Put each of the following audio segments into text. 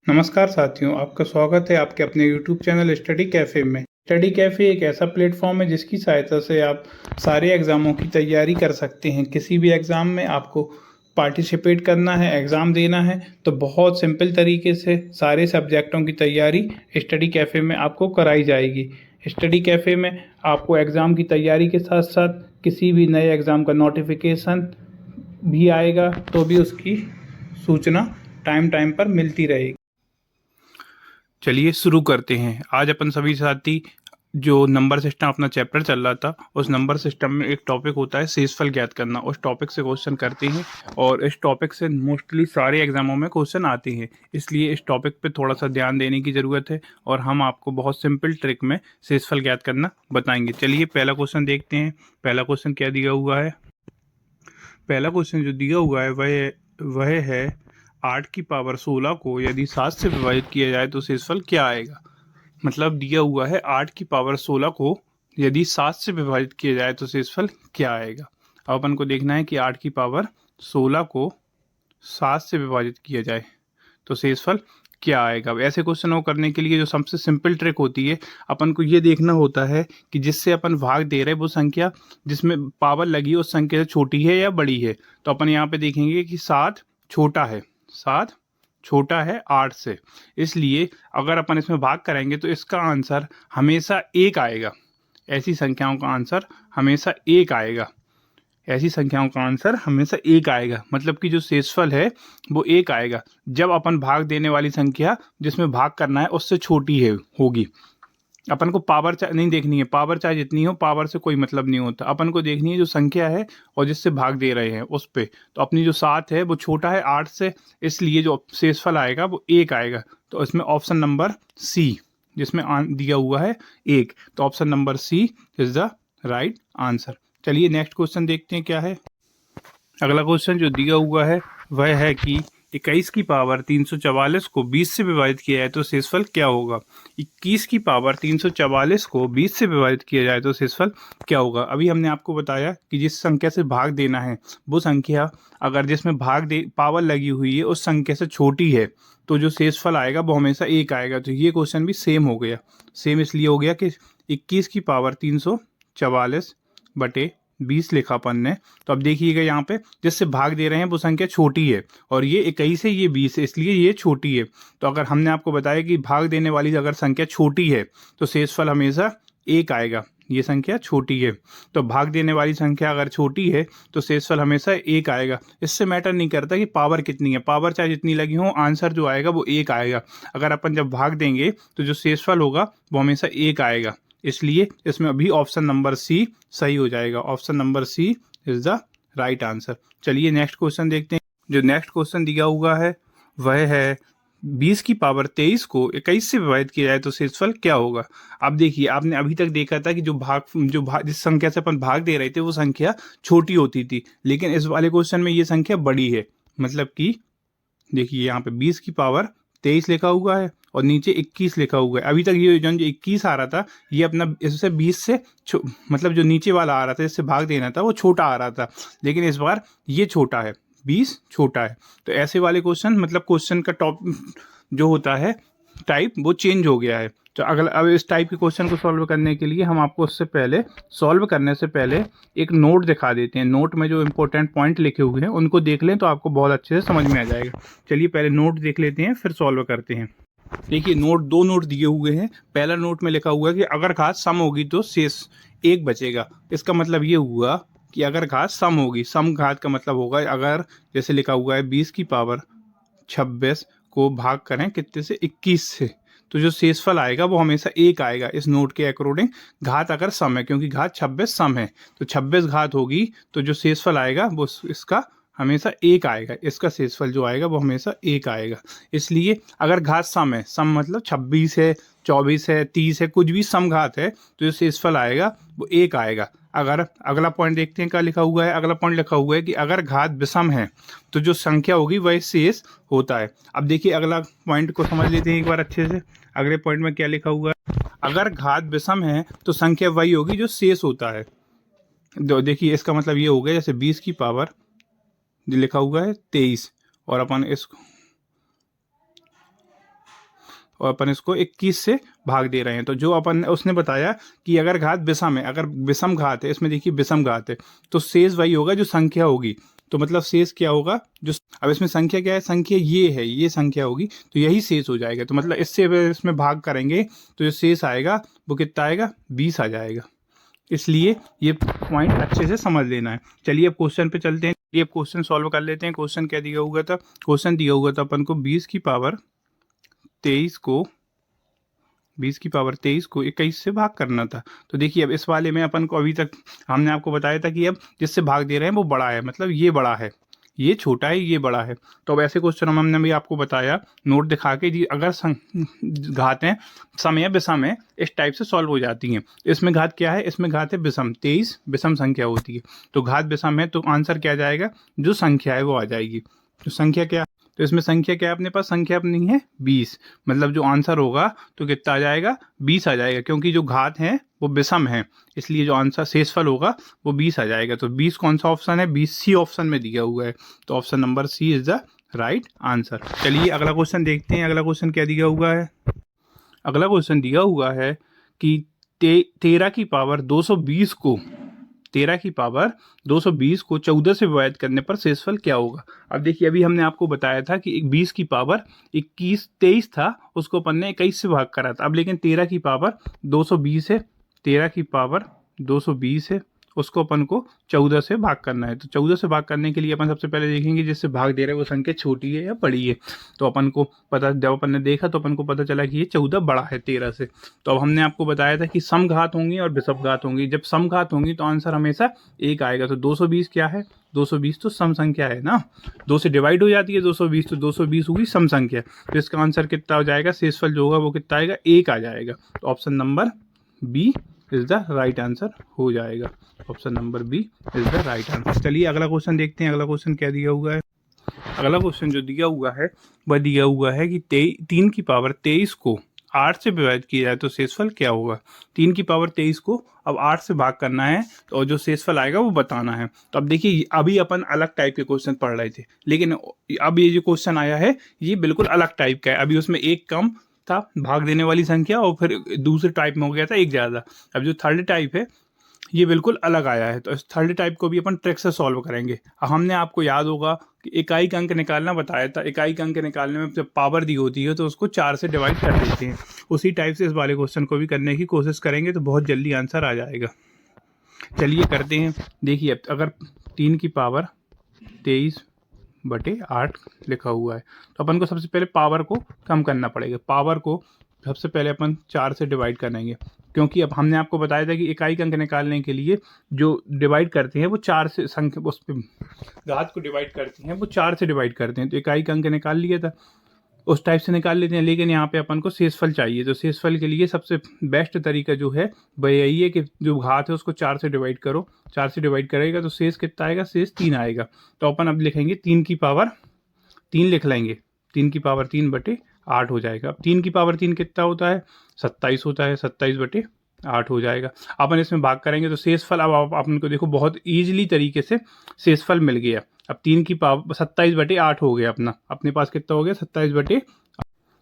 नमस्कार साथियों, आपका स्वागत है आपके अपने YouTube चैनल स्टडी कैफ़े में। स्टडी कैफ़े एक ऐसा प्लेटफॉर्म है जिसकी सहायता से आप सारे एग्ज़ामों की तैयारी कर सकते हैं। किसी भी एग्ज़ाम में आपको पार्टिसिपेट करना है, एग्ज़ाम देना है, तो बहुत सिंपल तरीके से सारे सब्जेक्टों की तैयारी स्टडी कैफ़े में आपको कराई जाएगी। स्टडी कैफ़े में आपको एग्ज़ाम की तैयारी के साथ साथ किसी भी नए एग्ज़ाम का नोटिफिकेशन भी आएगा, तो भी उसकी सूचना टाइम टाइम पर मिलती रहेगी। चलिए शुरू करते हैं। आज अपन सभी साथी जो नंबर सिस्टम अपना चैप्टर चल रहा था, उस नंबर सिस्टम में एक टॉपिक होता है शेषफल ज्ञात करना। उस टॉपिक से क्वेश्चन करते हैं और इस टॉपिक से मोस्टली सारे एग्जामों में क्वेश्चन आते हैं, इसलिए इस टॉपिक पे थोड़ा सा ध्यान देने की ज़रूरत है और हम आपको बहुत सिंपल ट्रिक में शेषफल ज्ञात करना बताएंगे। चलिए पहला क्वेश्चन देखते हैं। पहला क्वेश्चन क्या दिया हुआ है? पहला क्वेश्चन जो दिया हुआ है वह है 8 की पावर 16 को यदि 7 से विभाजित किया जाए तो शेषफल क्या आएगा। मतलब दिया हुआ है 8 की पावर 16 को यदि 7 से विभाजित किया जाए तो शेषफल क्या आएगा। अब अपन को देखना है कि 8 की पावर 16 को 7 से विभाजित किया जाए तो शेषफल क्या आएगा। अब ऐसे क्वेश्चनों को करने के लिए जो सबसे सिंपल ट्रिक होती है, अपन को ये देखना होता है कि जिससे अपन भाग दे रहे हैं वो संख्या जिसमें पावर लगी है उस संख्या से छोटी है या बड़ी है। तो अपन यहाँ पे देखेंगे कि 7 छोटा है, 7 छोटा है 8 से, इसलिए अगर अपन इसमें भाग करेंगे तो इसका आंसर हमेशा 1 आएगा। ऐसी संख्याओं का आंसर हमेशा 1 आएगा। ऐसी संख्याओं का आंसर हमेशा 1 आएगा, मतलब कि जो शेषफल है वो 1 आएगा जब अपन भाग देने वाली संख्या जिसमें भाग करना है उससे छोटी है होगी। अपन को पावर नहीं देखनी है, पावर चाहे जितनी हो, पावर से कोई मतलब नहीं होता। अपन को देखनी है जो संख्या है और जिससे भाग दे रहे हैं उस पे। तो अपनी जो 7 है वो छोटा है 8 से, इसलिए जो शेषफल आएगा वो 1 आएगा। तो इसमें ऑप्शन नंबर सी, जिसमें दिया हुआ है 1, तो option number C is the right answer. चलिए नेक्स्ट क्वेश्चन देखते हैं क्या है। अगला क्वेश्चन जो दिया हुआ है वह है कि 21 की पावर 344 को 20 से विभाजित किया जाए तो शेषफल क्या होगा। 21 की पावर 344 को 20 से विभाजित किया जाए तो शेषफल क्या होगा। अभी हमने आपको बताया कि जिस संख्या से भाग देना है वो संख्या अगर जिसमें पावर लगी हुई है उस संख्या से छोटी है तो जो शेषफल आएगा वो हमेशा 1 आएगा। तो ये क्वेश्चन भी सेम हो गया। सेम इसलिए हो गया कि 21 की पावर 344 बटे 20 लिखा अपन ने। तो अब देखिएगा यहाँ पे जिससे भाग दे रहे हैं वो संख्या छोटी है और ये 21 है, ये 20 है, इसलिए ये छोटी है। तो अगर हमने आपको बताया कि भाग देने वाली अगर संख्या छोटी है तो शेषफल हमेशा 1 आएगा। ये संख्या छोटी है तो भाग देने वाली संख्या अगर छोटी है तो शेषफल हमेशा 1 आएगा। इससे मैटर नहीं करता कि पावर कितनी है, पावर चाहे जितनी लगी हो, आंसर जो आएगा वो 1 आएगा। अगर अपन जब भाग देंगे तो जो शेषफल होगा वो हमेशा 1 आएगा, इसलिए इसमें अभी ऑप्शन नंबर सी सही हो जाएगा। Option number C is the right answer. चलिए नेक्स्ट क्वेश्चन देखते हैं। जो नेक्स्ट क्वेश्चन दिया हुआ है वह है 20 की पावर 23 को 21 से विभाजित किया जाए तो शेषफल क्या होगा। अब देखिए, आपने अभी तक देखा था कि जिस संख्या से अपन भाग दे रहे थे वो संख्या छोटी होती थी, लेकिन इस वाले क्वेश्चन में ये संख्या बड़ी है। मतलब कि देखिए यहाँ पे 20 की पावर 23 लिखा हुआ है और नीचे 21 लिखा हुआ है। अभी तक ये जो 21 आ रहा था ये अपना इससे 20 से मतलब जो नीचे वाला आ रहा था जिससे भाग देना था वो छोटा आ रहा था, लेकिन इस बार ये छोटा है, 20 छोटा है। तो ऐसे वाले क्वेश्चन मतलब क्वेश्चन का टॉप जो होता है टाइप वो चेंज हो गया है। तो अगला अब इस टाइप के क्वेश्चन को सॉल्व करने के लिए हम आपको उससे पहले सॉल्व करने से पहले एक नोट दिखा देते हैं। नोट में जो इंपॉर्टेंट पॉइंट लिखे हुए हैं उनको देख लें तो आपको बहुत अच्छे से समझ में आ जाएगा। चलिए पहले नोट देख लेते हैं फिर सॉल्व करते हैं। देखिए दो नोट दिए हुए हैं। पहला नोट में लिखा हुआ है कि अगर घात सम होगी तो शेष 1 बचेगा। इसका मतलब ये हुआ कि अगर घात सम होगी, सम घात का मतलब होगा अगर जैसे लिखा हुआ है 20 की पावर 26 को भाग करें कितने से, 21 से, तो जो शेषफल आएगा वो हमेशा 1 आएगा। इस नोट के अकॉर्डिंग घात अगर सम है, क्योंकि घात 26 सम है तो 26 घात होगी तो जो शेषफल आएगा वो इसका हमेशा 1 आएगा। इसका शेषफल जो आएगा वो हमेशा 1 आएगा। इसलिए अगर घात सम है, सम मतलब 26 है, 24 है, 30 है, कुछ भी सम घात है तो जो शेषफल आएगा वो 1 आएगा। अगर अगला पॉइंट देखते हैं क्या लिखा हुआ है। अगला पॉइंट लिखा हुआ है कि अगर घात विषम है तो जो संख्या होगी वह शेष होता है। अब देखिए अगला पॉइंट को समझ लेते हैं एक बार अच्छे से। अगले पॉइंट में क्या लिखा हुआ है, अगर घात विषम है तो संख्या वही होगी जो शेष होता है। देखिए इसका मतलब ये हो गया जैसे 20 की पावर जो लिखा हुआ है 23 और अपन और अपन इसको 21 से भाग दे रहे हैं। तो जो अपन उसने बताया कि अगर घात विषम है, अगर विषम घात है, इसमें देखिए विषम घात है, तो शेष वही होगा जो संख्या होगी। तो मतलब शेष क्या होगा, जो अब इसमें संख्या क्या है, संख्या ये है, ये संख्या होगी, तो यही शेष हो जाएगा। तो मतलब इससे अगर इसमें भाग करेंगे तो जो शेष आएगा वो कितना आएगा, 20 आ जाएगा। इसलिए ये पॉइंट अच्छे से समझ लेना है। चलिए अब क्वेश्चन पे चलते हैं। ये अब क्वेश्चन सॉल्व कर लेते हैं। क्वेश्चन क्या दिया हुआ था, क्वेश्चन दिया हुआ था अपन को 20 की पावर 23 को 21 से भाग करना था। तो देखिए अब इस वाले में अपन को अभी तक हमने आपको बताया था कि अब जिससे भाग दे रहे हैं वो बड़ा है, मतलब ये बड़ा है, ये छोटा है, ये बड़ा है। तो अब ऐसे क्वेश्चन हमने भी आपको बताया नोट दिखा के जी, अगर घातें सम या विषम है इस टाइप से सॉल्व हो जाती हैं। इसमें घात क्या है, इसमें घात है विषम, 23 विषम संख्या होती है। तो घात विषम है तो आंसर क्या जाएगा, जो संख्या है वो आ जाएगी। तो संख्या क्या, तो इसमें संख्या क्या है अपने पास, संख्या अपनी है 20, मतलब जो आंसर होगा तो कितना आ जाएगा, 20 आ जाएगा, क्योंकि जो घात है वो विषम है, इसलिए जो आंसर शेषफल होगा वो 20 आ जाएगा। तो 20 कौन सा ऑप्शन है, 20 सी ऑप्शन में दिया हुआ है। तो option number C is the right answer. चलिए अगला क्वेश्चन देखते हैं। अगला क्वेश्चन क्या दिया हुआ है, अगला क्वेश्चन दिया हुआ है कि 13 की पावर 220 को 14 से विभाजित करने पर शेषफल क्या होगा। अब देखिए अभी हमने आपको बताया था कि 20 की पावर 23 था, उसको अपन ने 21 से भाग करा था। अब लेकिन 13 की पावर 220 है, 13 की पावर 220 है, उसको अपन को 14 से भाग करना है। तो 14 से भाग करने के लिए अपन सबसे पहले देखेंगे जिससे भाग दे रहे हैं वो संख्या छोटी है या बड़ी है। तो अपन को पता, जब अपन ने देखा तो अपन को पता चला कि ये 14 बड़ा है 13 से। तो अब हमने आपको बताया था कि समघात होंगी और विषम घात होंगी। जब समघात होंगी तो आंसर हमेशा 1 आएगा। तो 220 क्या है, 220 तो सम संख्या है ना, 2 से डिवाइड हो जाती है 220, तो 220 होगी सम संख्या। तो इसका आंसर कितना हो जाएगा, शेषफल जो होगा वो कितना आएगा, 1 आ जाएगा। तो option number B is the right answer हो जाएगा। Option number B is the right answer. चलिए अगला क्वेश्चन देखते हैं। अगला क्वेश्चन क्या दिया हुआ है, अगला क्वेश्चन जो दिया हुआ है वह दिया हुआ है कि 3 की पावर 23 को 8 से विभाजित किया जाए तो शेषफल क्या होगा। 3 की पावर 23 को अब 8 से भाग करना है और जो शेषफल आएगा वो बताना है। तो अब देखिए अभी अपन अलग टाइप के क्वेश्चन पढ़ रहे थे, लेकिन अब ये जो क्वेश्चन आया है ये बिल्कुल अलग टाइप का है। अभी उसमें एक कम था भाग देने वाली संख्या और फिर दूसरे टाइप में हो गया था एक ज़्यादा। अब जो थर्ड टाइप है ये बिल्कुल अलग आया है। तो इस थर्ड टाइप को भी अपन ट्रिक से सॉल्व करेंगे। हमने आपको याद होगा कि इकाई का अंक निकालना बताया था। इकाई का अंक निकालने में जब पावर दी होती है तो उसको 4 से डिवाइड कर देते हैं। उसी टाइप से इस वाले क्वेश्चन को भी करने की कोशिश करेंगे तो बहुत जल्दी आंसर आ जाएगा। चलिए करते हैं। देखिए अब अगर 3 की पावर 23/8 लिखा हुआ है तो अपन को सबसे पहले पावर को कम करना पड़ेगा। पावर को सबसे पहले अपन 4 से डिवाइड करेंगे, क्योंकि अब हमने आपको बताया था कि इकाई का अंक निकालने के लिए जो डिवाइड करते हैं वो 4 से, संख्या उस पर घात को डिवाइड करते हैं वो 4 से डिवाइड करते हैं। तो इकाई का अंक निकाल लिया था, उस टाइप से निकाल लेते हैं। लेकिन यहाँ पे अपन को शेषफल चाहिए। तो शेषफल के लिए सबसे बेस्ट तरीका जो है वह यही है कि जो घात है उसको 4 से डिवाइड करो। 4 से डिवाइड करेगा तो शेष कितना आएगा, शेष 3 आएगा। तो अपन अब लिखेंगे 3 की पावर 3 लिख लेंगे, 3 की पावर 3/8 हो जाएगा। अब 3 की पावर 3 कितना होता है, 27 होता है, 27/8 हो जाएगा। अपन इसमें भाग करेंगे तो शेषफल अब अपन को देखो बहुत ईजिली तरीके से शेषफल मिल गया। अब 3 की पावर 27/8 हो गया अपना, अपने पास कितना हो गया 27/8,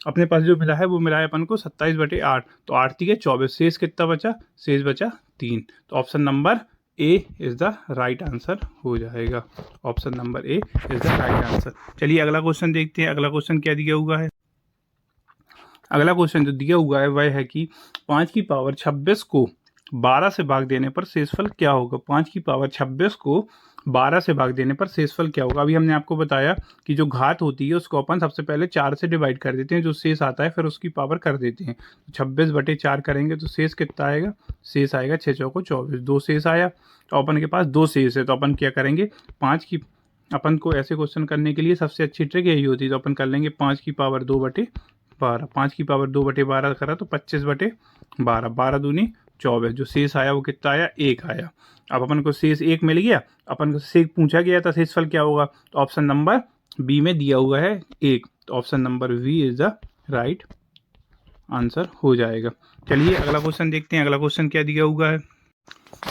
अपने पास जो मिला है वो मिला है अपन को 27/8। तो 8 3 24, शेष कितना बचा, शेष बचा 3। तो option number A is the right answer हो जाएगा। Option number A is the right answer. चलिए अगला क्वेश्चन देखते हैं। अगला क्वेश्चन क्या दिया हुआ है, अगला क्वेश्चन जो दिया हुआ है वह है कि 5 की पावर 26 को 12 से भाग देने पर शेषफल क्या होगा। 5 की पावर 26 को 12 से भाग देने पर शेषफल क्या होगा। अभी हमने आपको बताया कि जो घात होती है उसको अपन सबसे पहले 4 से डिवाइड कर देते हैं, जो शेष आता है फिर उसकी पावर कर देते हैं। 26/4 करेंगे तो शेष कितना आएगा, शेष आएगा 6 चौको 24, 2 शेष आया। तो अपन के पास 2 शेष है। तो अपन क्या करेंगे, 5 की, अपन को ऐसे क्वेश्चन करने के लिए सबसे अच्छी ट्रिक यही होती है। तो अपन कर लेंगे 5 की पावर 2/12, 5 की पावर 2/12 करा तो 25/12, 12 दूनी 24, जो शेष आया वो कितना आया, 1 आया। अब अपन को शेष 1 मिल गया। अपन को शेष पूछा गया था शेषफल क्या होगा, तो ऑप्शन नंबर बी में दिया हुआ है 1। तो option number B is the right answer हो जाएगा। चलिए अगला क्वेश्चन देखते हैं। अगला क्वेश्चन क्या दिया हुआ है,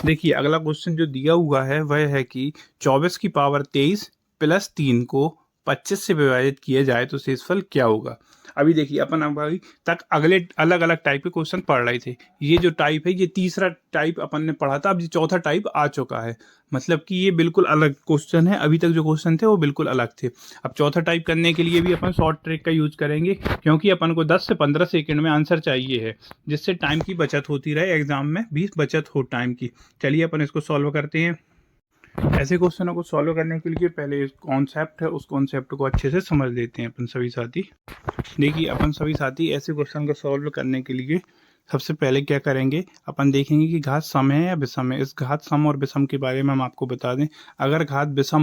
देखिए अगला क्वेश्चन जो दिया हुआ है वह है कि 24 की पावर 23 + 3 को 25 से विभाजित किया जाए तो शेषफल क्या होगा। अभी देखिए अपन अभी तक अगले अलग अलग टाइप के क्वेश्चन पढ़ रहे थे। ये जो टाइप है ये तीसरा टाइप अपन ने पढ़ा था, अब ये चौथा टाइप आ चुका है। मतलब कि ये बिल्कुल अलग क्वेश्चन है, अभी तक जो क्वेश्चन थे वो बिल्कुल अलग थे। अब चौथा टाइप करने के लिए भी अपन शॉर्ट ट्रिक का यूज करेंगे, क्योंकि अपन को 10 से 15 सेकंड में आंसर चाहिए है, जिससे टाइम की बचत होती रहे, एग्जाम में भी बचत हो टाइम की। चलिए अपन इसको सॉल्व करते हैं। ऐसे क्वेश्चनों को सॉल्व करने के लिए पहले कॉन्सेप्ट है, उस कॉन्सेप्ट को अच्छे से समझ लेते हैं अपन सभी साथी। देखिए अपन सभी साथी ऐसे क्वेश्चन को सॉल्व करने के लिए सबसे पहले क्या करेंगे, अपन देखेंगे कि घात सम है या विषम है। इस घात सम और विषम के बारे में हम आपको बता दें, अगर घात विषम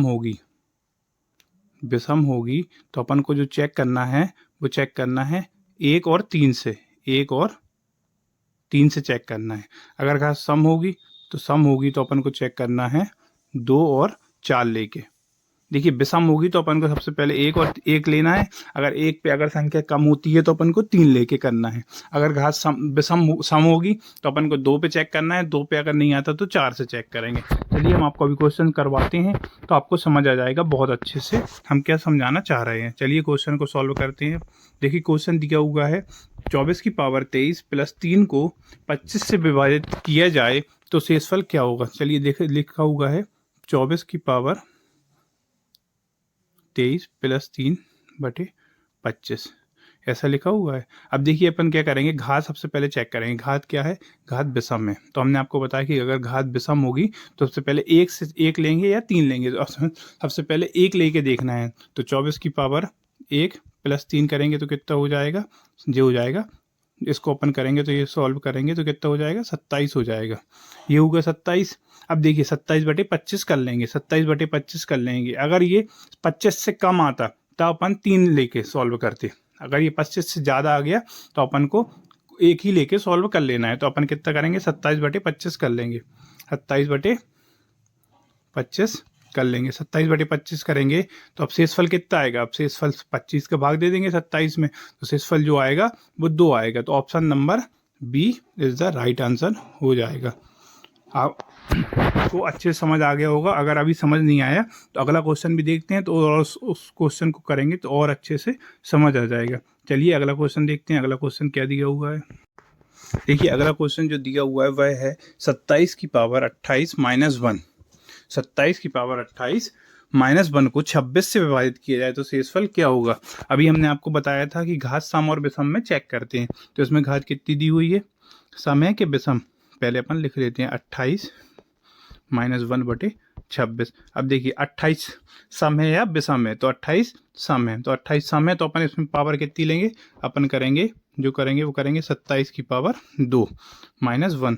होगी तो अपन को जो चेक करना है वो चेक करना है 1 और 3 से, 1 और 3 से चेक करना है। अगर घात सम होगी तो अपन को चेक करना है 2 और 4 लेके। देखिए विषम होगी तो अपन को सबसे पहले 1 और 1 लेना है। अगर 1 पे अगर संख्या कम होती है तो अपन को 3 लेके करना है। अगर घात सम होगी तो अपन को 2 पे चेक करना है, 2 पे अगर नहीं आता तो 4 से चेक करेंगे। चलिए हम आपको अभी क्वेश्चन करवाते हैं तो आपको समझ आ जाएगा बहुत अच्छे से हम क्या समझाना चाह रहे हैं। चलिए क्वेश्चन को सॉल्व करते हैं। देखिए क्वेश्चन दिया हुआ है 24 की पावर 23 प्लस 3 को 25 से विभाजित किया जाए तो शेषफल क्या होगा। चलिए देखिए लिखा हुआ है 24 की पावर 23 प्लस 3 बटे 25, ऐसा लिखा हुआ है। अब देखिए अपन क्या करेंगे, घात सबसे पहले चेक करेंगे। घात क्या है, घात विषम है। तो हमने आपको बताया कि अगर घात विषम होगी तो सबसे पहले 1 से 1 लेंगे या 3 लेंगे। तो सबसे पहले 1 लेके देखना है। तो 24 की पावर 1 प्लस 3 करेंगे तो कितना हो जाएगा, ये हो जाएगा। इसको अपन करेंगे तो ये सॉल्व करेंगे तो कितना हो जाएगा, 27 हो जाएगा। ये होगा 27। अब देखिए 27 बटे 25 कर लेंगे, 27 बटे 25 कर लेंगे। अगर ये 25 से कम आता तो अपन 3 लेके सॉल्व करते। अगर ये 25 से ज़्यादा आ गया तो अपन को 1 ही लेके सॉल्व कर लेना है। तो अपन कितना करेंगे, 27 बटे 25 कर लेंगे। 27 बटे 25 कर लेंगे, 27 बटे 25 करेंगे तो अब शेषफल कितना आएगा। अब शेषफल 25 का भाग दे देंगे 27 में, तो शेषफल जो आएगा वो 2 आएगा। तो option number B is the right answer हो जाएगा। आपको अच्छे से समझ आ गया होगा। अगर अभी समझ नहीं आया तो अगला क्वेश्चन भी देखते हैं, तो और उस क्वेश्चन को करेंगे तो और अच्छे से समझ आ जाएगा। चलिए अगला क्वेश्चन देखते हैं। अगला क्वेश्चन क्या दिया हुआ है, देखिए अगला क्वेश्चन जो दिया हुआ है वह है 27 की पावर 28 माइनस 1। 27 की पावर 28 माइनस 1 को 26 से विभाजित किया जाए तो शेषफल क्या होगा। अभी हमने आपको बताया था कि घात सम और विषम में चेक करते हैं। तो इसमें घात कितनी दी हुई है, सम है कि विषम, पहले अपन लिख लेते हैं 28 माइनस 1 बटे 26। अब देखिए 28 सम है या विषम है, तो 28 सम है। तो 28 सम है तो अपन इसमें पावर कितनी लेंगे, अपन करेंगे जो करेंगे वो करेंगे 27 की पावर 2 माइनस 1।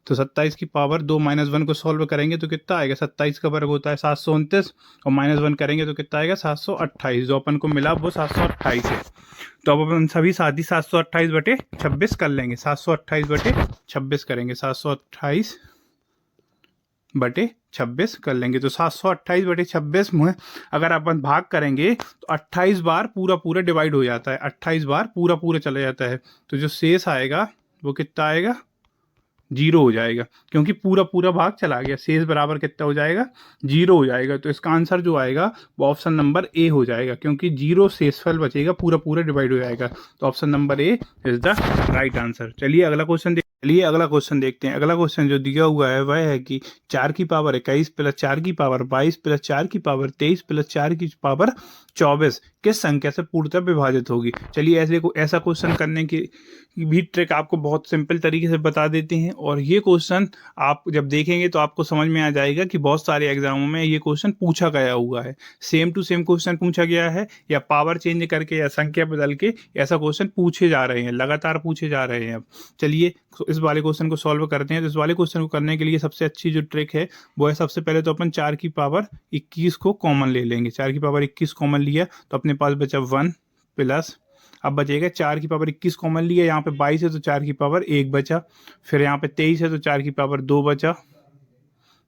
तो 27 की पावर 2 माइनस 1 को सॉल्व करेंगे तो कितना आएगा, 27 का वर्ग होता है 729 और माइनस 1 करेंगे तो कितना आएगा 728। जो अपन को मिला वो 728 है। तो अब अपन सभी साथी 728 बटे 26 कर लेंगे। 728 बटे 26 करेंगे, 728 बटे 26 कर लेंगे। तो 728 बटे 26 में अगर अपन भाग करेंगे तो 28 बार पूरा पूरा डिवाइड हो जाता है, 28 बार पूरा पूरा चला जाता है। तो जो शेष आएगा वो कितना आएगा, 0 हो जाएगा, क्योंकि पूरा पूरा भाग चला गया। शेष बराबर कितना हो जाएगा, 0 हो जाएगा। तो इसका आंसर जो आएगा वो ऑप्शन नंबर ए हो जाएगा, क्योंकि 0 शेषफल बचेगा, पूरा पूरा डिवाइड हो जाएगा। तो option number A is the right answer. चलिए अगला क्वेश्चन देखते हैं। अगला क्वेश्चन जो दिया हुआ है वह है कि 4 की पावर 21 प्लस 4 की पावर 22 प्लस 4 की पावर 23 प्लस 4 की पावर 24 किस संख्या से पूर्णतः विभाजित होगी। चलिए ऐसा क्वेश्चन करने की भी ट्रिक आपको बहुत सिंपल तरीके से बता देते हैं। और ये क्वेश्चन आप जब देखेंगे तो आपको समझ में आ जाएगा कि बहुत सारे एग्जामों में ये क्वेश्चन पूछा गया हुआ है। सेम टू सेम क्वेश्चन पूछा गया है, या पावर चेंज करके या संख्या बदल के ऐसा क्वेश्चन पूछे जा रहे हैं, लगातार पूछे जा रहे हैं। अब चलिए इस वाले क्वेश्चन को सॉल्व करते हैं। तो इस वाले क्वेश्चन को करने के लिए सबसे अच्छी जो ट्रिक है वो है, सबसे पहले तो अपन 4 की पावर 21 को कॉमन ले लेंगे। 4 की पावर 21 कॉमन लिया तो अपने पास बचा 1 प्लस, अब बचेगा 4 की पावर 21 कॉमन लिया, यहाँ पे 22 है तो 4 की पावर 1 बचा, फिर यहाँ पे 23 है तो 4 की पावर 2 बचा,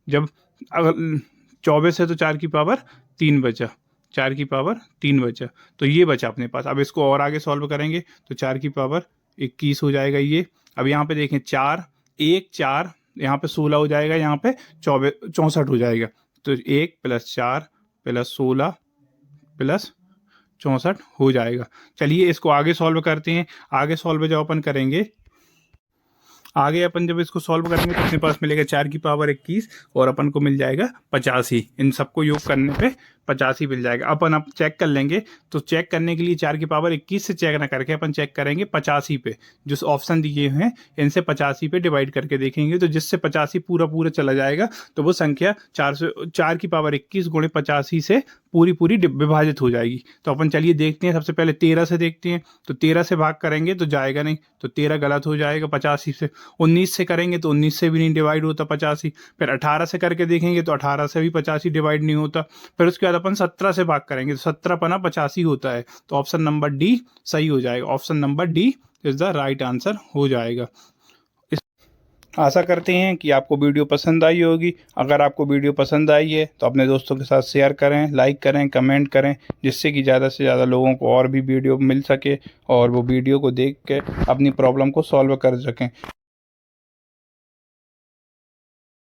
जब अगर 24 है तो 4 की पावर 3 बचा, 4 की पावर 3 बचा। तो ये बचा अपने पास। अब इसको और आगे सॉल्व करेंगे तो 4 की पावर 21 हो जाएगा ये। अब यहाँ पे देखें 4 1 4, यहाँ पे 16 हो जाएगा, यहाँ पे 64 हो जाएगा। तो 1 प्लस 4 प्लस 16 प्लस 64 हो जाएगा। चलिए इसको आगे सॉल्व करते हैं। आगे सॉल्व जब अपन करेंगे, आगे अपन जब इसको सॉल्व करेंगे तो अपने पास मिलेगा 4 की पावर 21 और अपन को मिल जाएगा 85। इन सबको योग करने पे 85 मिल जाएगा। अपन अब चेक कर लेंगे, तो चेक करने के लिए 4 की पावर 21 से चेक ना करके अपन चेक करेंगे 85 पे। जो ऑप्शन दिए हुए हैं इनसे 85 पे डिवाइड करके देखेंगे, तो जिससे 85 पूरा पूरा चला जाएगा तो वो संख्या 4 की पावर 21 गुणे 85 से पूरी पूरी विभाजित हो जाएगी। तो अपन चलिए देखते हैं। सबसे पहले 13 से देखते हैं, तो 13 से भाग करेंगे तो जाएगा नहीं, तो 13 गलत हो जाएगा 85 से। 19 से करेंगे तो 19 से भी नहीं डिवाइड होता 85। फिर 18 से करके देखेंगे तो 18 से भी 85 डिवाइड नहीं होता। फिर उसके बाद अपन 17 से भाग करेंगे तो 17 पना 85 होता है। तो ऑप्शन नंबर डी सही हो जाएगा। Option number D is the right answer हो जाएगा। आशा करते हैं कि आपको वीडियो पसंद आई होगी। अगर आपको वीडियो पसंद आई है तो अपने दोस्तों के साथ शेयर करें, लाइक करें, कमेंट करें, जिससे कि ज़्यादा से ज़्यादा लोगों को और भी वीडियो मिल सके और वो वीडियो को देख के अपनी प्रॉब्लम को सॉल्व कर सकें।